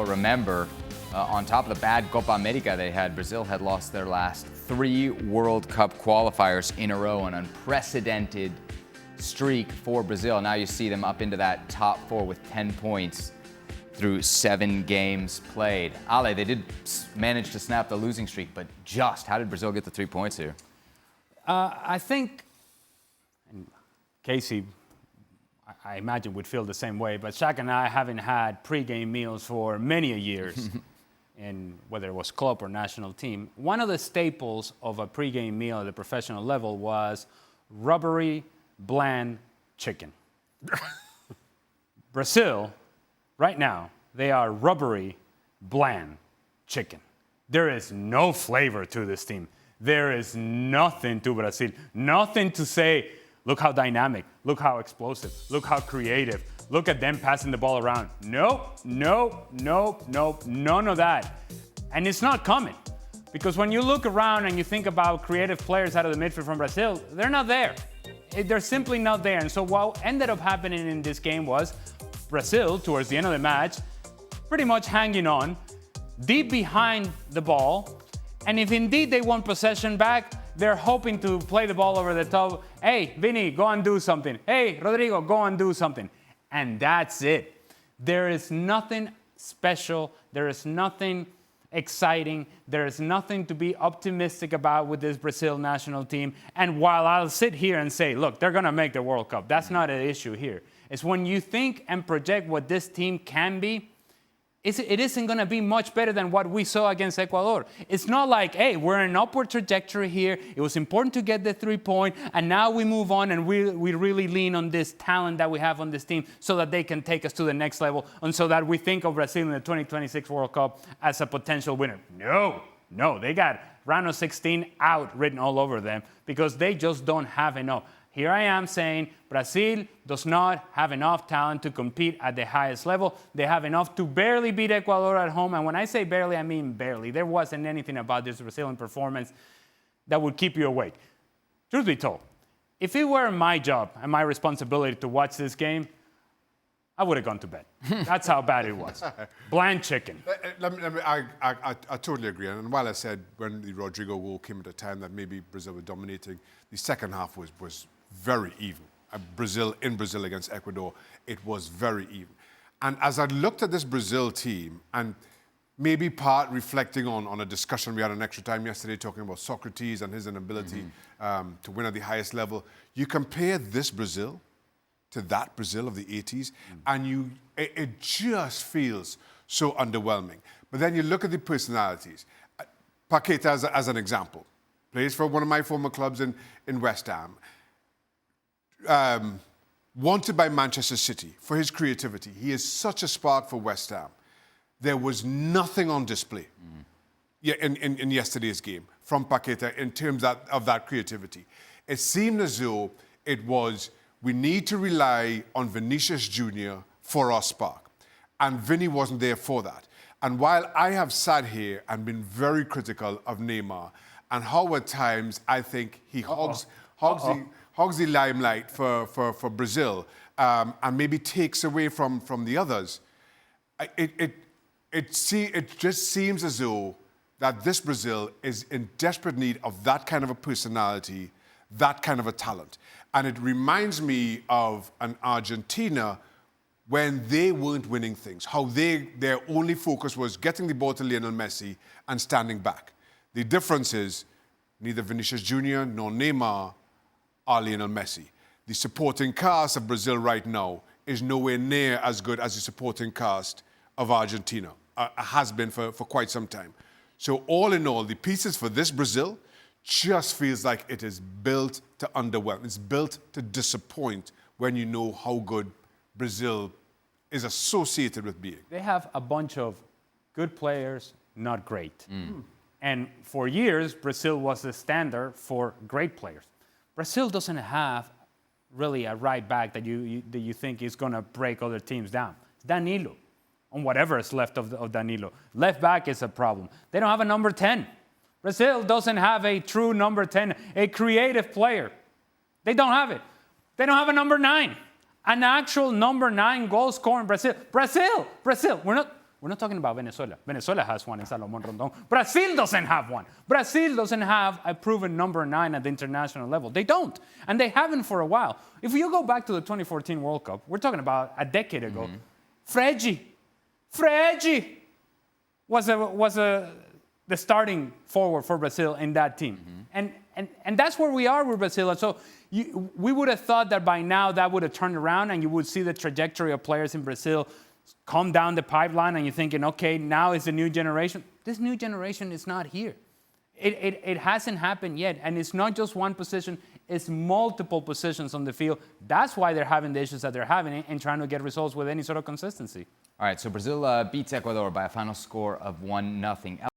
remember, on top of the bad Copa America they had, Brazil had lost their last 3 World Cup qualifiers in a row, an unprecedented streak for Brazil. Now you see them up into that top 4 with 10 points through 7 games played. Ale, they did manage to snap the losing streak, but just how did Brazil get the 3 points here? I think Casey, I imagine, would feel the same way, but Shaka and I haven't had pre-game meals for many years, and whether it was club or national team. One of the staples of a pre-game meal at the professional level was rubbery, bland chicken. Brazil, right now, they are rubbery, bland chicken. There is no flavor to this team. There is nothing to Brazil. Nothing to say, look how dynamic, look how explosive, look how creative, look at them passing the ball around. Nope, none of that. And it's not coming. Because when you look around and you think about creative players out of the midfield from Brazil, they're not there. They're simply not there. And so what ended up happening in this game was Brazil, towards the end of the match, pretty much hanging on, deep behind the ball. And if indeed they want possession back, they're hoping to play the ball over the top. Hey, Vinny, go and do something. Hey, Rodrygo, go and do something. And that's it. There is nothing special. There is nothing exciting. There is nothing to be optimistic about with this Brazil national team. And while I'll sit here and say, look, they're going to make the World Cup, that's not an issue here. It's when you think and project what this team can be, it isn't going to be much better than what we saw against Ecuador. It's not like, hey, we're in an upward trajectory here. It was important to get the 3-point, and now we move on and we really lean on this talent that we have on this team so that they can take us to the next level and so that we think of Brazil in the 2026 World Cup as a potential winner. No, they got round of 16 out written all over them because they just don't have enough. Here I am saying Brazil does not have enough talent to compete at the highest level. They have enough to barely beat Ecuador at home. And when I say barely, I mean barely. There wasn't anything about this Brazilian performance that would keep you awake. Truth be told, if it were my job and my responsibility to watch this game, I would have gone to bed. That's how bad it was. Bland chicken. I totally agree. And while I said when the Rodrygo goal came at a time that maybe Brazil were dominating, the second half was very even. Brazil against Ecuador, it was very even. And as I looked at this Brazil team, and maybe part reflecting on a discussion we had on Extra Time yesterday talking about Socrates and his inability to win at the highest level, you compare this Brazil to that Brazil of the 80s, and it just feels so underwhelming. But then you look at the personalities. Paqueta as an example, plays for one of my former clubs in West Ham. Wanted by Manchester City for his creativity. He is such a spark for West Ham. There was nothing on display in yesterday's game from Paqueta in terms of that creativity. It seemed as though it was, we need to rely on Vinicius Jr. for our spark. And Vinny wasn't there for that. And while I have sat here and been very critical of Neymar and how at times I think he hogs the limelight for Brazil and maybe takes away from the others, it just seems as though that this Brazil is in desperate need of that kind of a personality, that kind of a talent. And it reminds me of an Argentina when they weren't winning things, how their only focus was getting the ball to Lionel Messi and standing back. The difference is neither Vinicius Jr. nor Neymar are Lionel Messi. The supporting cast of Brazil right now is nowhere near as good as the supporting cast of Argentina, has been for quite some time. So all in all, the pieces for this Brazil just feels like it is built to underwhelm. It's built to disappoint when you know how good Brazil is associated with being. They have a bunch of good players, not great. And for years, Brazil was the standard for great players. Brazil doesn't have really a right back that you think is going to break other teams down. It's Danilo, on whatever is left of Danilo. Left back is a problem. They don't have a number 10. Brazil doesn't have a true number 10, a creative player. They don't have it. They don't have a number 9, an actual number 9 goal scorer in Brazil. Brazil. We're We're not talking about Venezuela. Venezuela has one in Salomón Rondón. Brazil doesn't have one. Brazil doesn't have a proven number 9 at the international level. They don't. And they haven't for a while. If you go back to the 2014 World Cup, we're talking about a decade ago, Fregi was the starting forward for Brazil in that team. And that's where we are with Brazil. And so we would have thought that by now that would have turned around and you would see the trajectory of players in Brazil come down the pipeline and you're thinking, okay, now is the new generation. This new generation is not here. It hasn't happened yet. And it's not just one position, it's multiple positions on the field. That's why they're having the issues that they're having and trying to get results with any sort of consistency. All right, so Brazil beats Ecuador by a final score of 1-0.